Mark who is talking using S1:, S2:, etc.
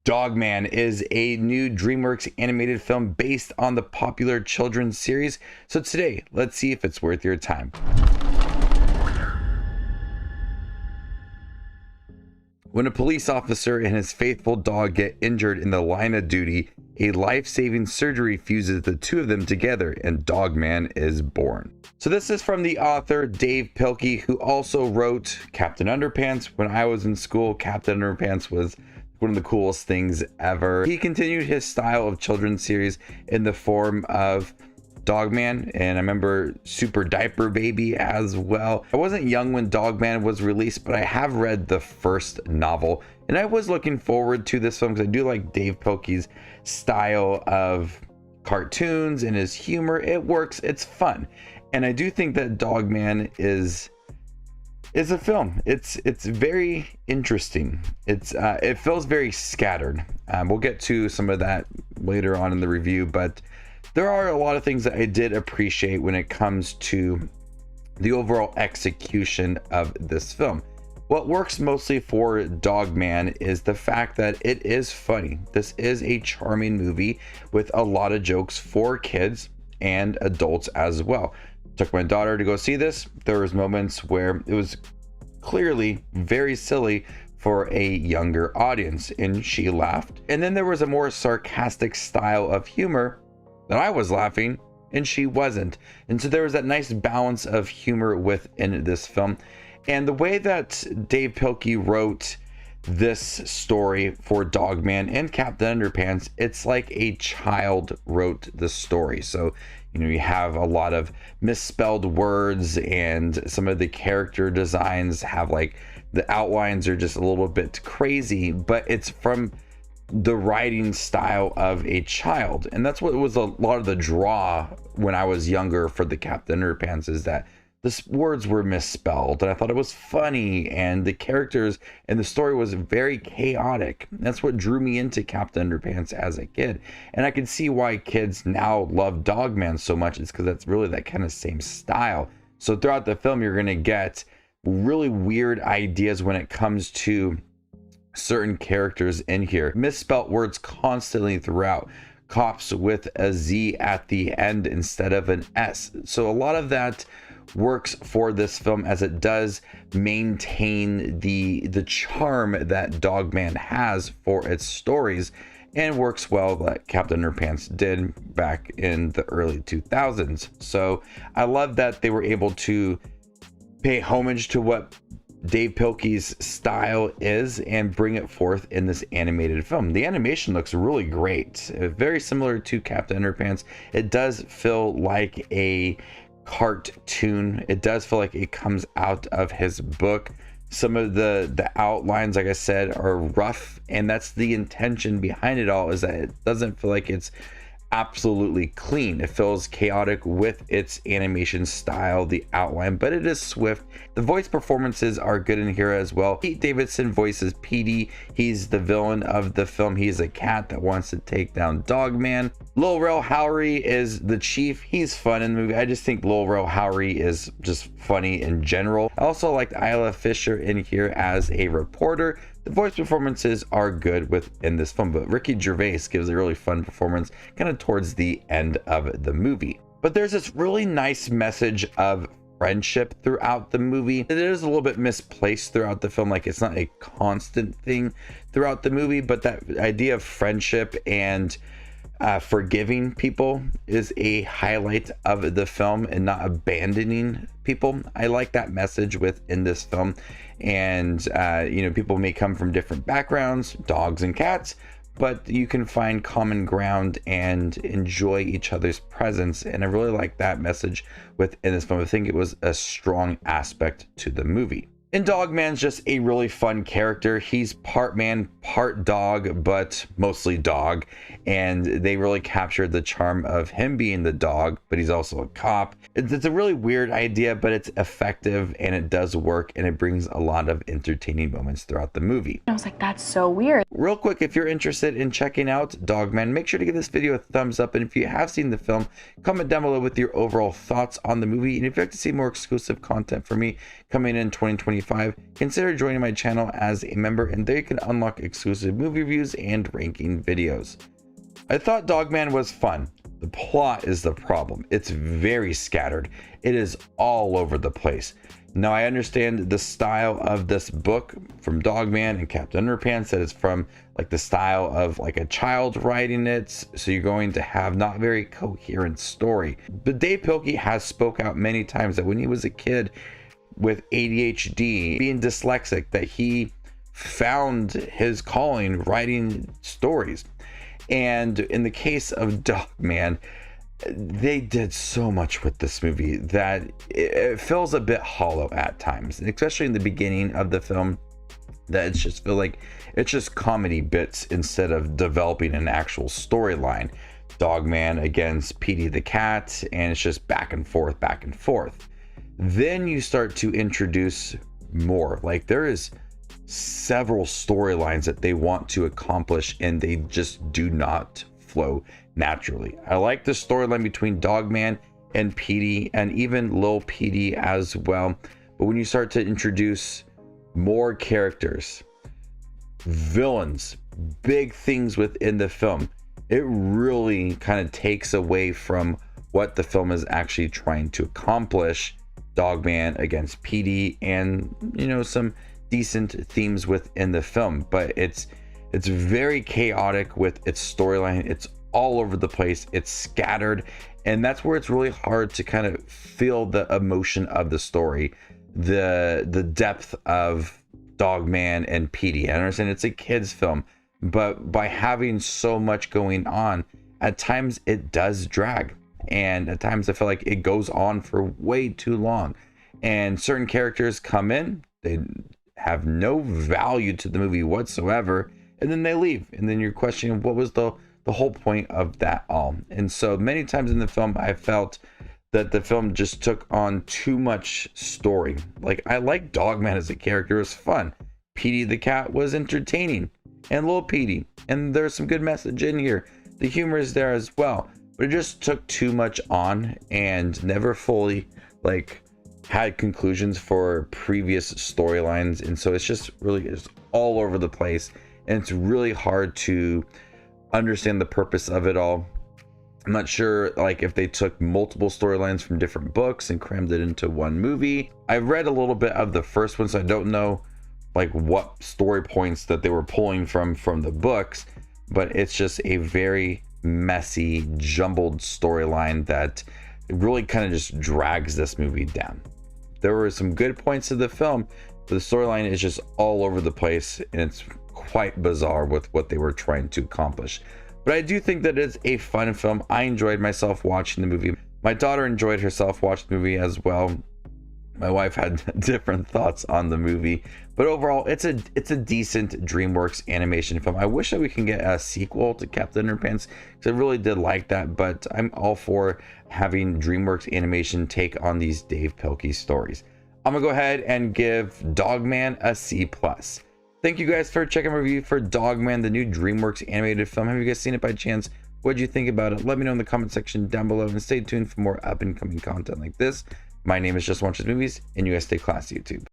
S1: Dogman is a new DreamWorks animated film based on the popular children's series. So today, let's see if it's worth your time. When a police officer and his faithful dog get injured in the line of duty, a life-saving surgery fuses the two of them together and Dogman is born. So this is from the author Dave Pilkey, who also wrote Captain Underpants. When I was in school, Captain Underpants was one of the coolest things ever. He continued his style of children's series in the form of Dogman, and I remember Super Diaper Baby as well. I wasn't young when Dogman was released, but I have read the first novel, and I was looking forward to this film because I do like Dave Pilkey's style of cartoons and his humor. It works, it's fun, and I do think that Dogman is a film. It's very interesting. It feels very scattered. We'll get to some of that later on in the review, but there are a lot of things that I did appreciate when it comes to the overall execution of this film. What works mostly for Dogman is the fact that it is funny. This is a charming movie with a lot of jokes for kids and adults as well. Took my daughter to go see this. There was moments where it was clearly very silly for a younger audience and she laughed. And then there was a more sarcastic style of humor that I was laughing and she wasn't. And so there was that nice balance of humor within this film. And the way that Dave Pilkey wrote this story for Dogman and Captain Underpants, it's like a child wrote the story. So, you know, you have a lot of misspelled words and some of the character designs have like the outlines are just a little bit crazy, but it's from the writing style of a child. And that's what was a lot of the draw when I was younger for the Captain Underpants, is that the words were misspelled and I thought it was funny, and the characters and the story was very chaotic. That's what drew me into Captain Underpants as a kid, and I can see why kids now love Dogman so much. It's because that's really that kind of same style. So throughout the film you're going to get really weird ideas when it comes to certain characters in here. Misspelt words constantly throughout. Cops with a Z at the end instead of an S. So a lot of that works for this film, as it does maintain the charm that Dogman has for its stories, and works well that Captain Underpants did back in the early 2000s. So I love that they were able to pay homage to what Dave Pilkey's style is and bring it forth in this animated film. The animation looks really great, very similar to Captain Underpants. It does feel like a cartoon. It does feel like it comes out of his book. Some of the outlines, like I said, are rough, and that's the intention behind it all, is that it doesn't feel like it's absolutely clean. It feels chaotic with its animation style, the outline, but it is swift. The voice performances are good in here as well. Pete Davidson voices Petey. He's the villain of the film. He's a cat that wants to take down Dogman. Lil Rel Howery is the chief. He's fun in the movie. I just think Lil Rel Howery is just funny in general. I also liked Isla Fisher in here as a reporter. The voice performances are good within this film, but Ricky Gervais gives a really fun performance kind of towards the end of the movie. But there's this really nice message of friendship throughout the movie. It is a little bit misplaced throughout the film, like it's not a constant thing throughout the movie, but that idea of friendship and forgiving people is a highlight of the film, and not abandoning people. I like that message within this film. And you know, people may come from different backgrounds, dogs and cats, but you can find common ground and enjoy each other's presence. And I really like that message within this film. I think it was a strong aspect to the movie. And Dogman's just a really fun character. He's part man, part dog, but mostly dog. And they really captured the charm of him being the dog, but he's also a cop. It's a really weird idea, but it's effective and it does work, and it brings a lot of entertaining moments throughout the movie.
S2: I was like, that's so weird.
S1: Real quick, if you're interested in checking out Dogman, make sure to give this video a thumbs up. And if you have seen the film, comment down below with your overall thoughts on the movie. And if you'd like to see more exclusive content from me, coming in 2025, consider joining my channel as a member, and there you can unlock exclusive movie reviews and ranking videos. I thought Dogman was fun. The plot is the problem. It's very scattered. It is all over the place. Now, I understand the style of this book from Dogman and Captain Underpants, that it's from like the style of like a child writing it, so you're going to have not very coherent story. But Dave Pilkey has spoke out many times that when he was a kid with ADHD, being dyslexic, that he found his calling writing stories. And in the case of Dogman, they did so much with this movie that it feels a bit hollow at times, and especially in the beginning of the film, that it's just feel like it's just comedy bits instead of developing an actual storyline. Dogman against Petey the Cat, and it's just back and forth, back and forth. Then you start to introduce more. Like, there is several storylines that they want to accomplish, and they just do not flow naturally. I like the storyline between Dogman and Petey, and even Lil Petey as well. But when you start to introduce more characters, villains, big things within the film, it really kind of takes away from what the film is actually trying to accomplish. Dogman against Petey, and some decent themes within the film, but it's very chaotic with its storyline. It's all over the place, it's scattered, and that's where it's really hard to kind of feel the emotion of the story, the depth of Dogman and Petey. I understand it's a kids film, but by having so much going on, at times it does drag, and at times I feel like it goes on for way too long, and certain characters come in, they have no value to the movie whatsoever, and then they leave, and then you're questioning what was the whole point of that all. And so many times in the film, I felt that the film just took on too much story. Like, I like Dogman as a character, it was fun. Petey the Cat was entertaining, and Lil Petey, and there's some good message in here. The humor is there as well, but it just took too much on and never fully had conclusions for previous storylines, and so it's just really all over the place, and it's really hard to understand the purpose of it all. I'm not sure if they took multiple storylines from different books and crammed it into one movie. I've read a little bit of the first one, so I don't know what story points that they were pulling from the books, but it's just a very messy, jumbled storyline that really kind of just drags this movie down. There were some good points of the film, but the storyline is just all over the place, and it's quite bizarre with what they were trying to accomplish. But I do think that it's a fun film. I enjoyed myself watching the movie. My daughter enjoyed herself watching the movie as well. My wife had different thoughts on the movie, but overall it's a decent DreamWorks animation film. I wish that we can get a sequel to Captain Underpants, because I really did like that, but I'm all for having DreamWorks animation take on these Dave Pilkey stories. I'm gonna go ahead and give Dogman a C+. Thank you guys for checking my review for Dogman, the new DreamWorks animated film. Have you guys seen it by chance? What did you think about it? Let me know in the comment section down below, and stay tuned for more up and coming content like this. My name is Just Watches Movies, and you guys stay classy, YouTube.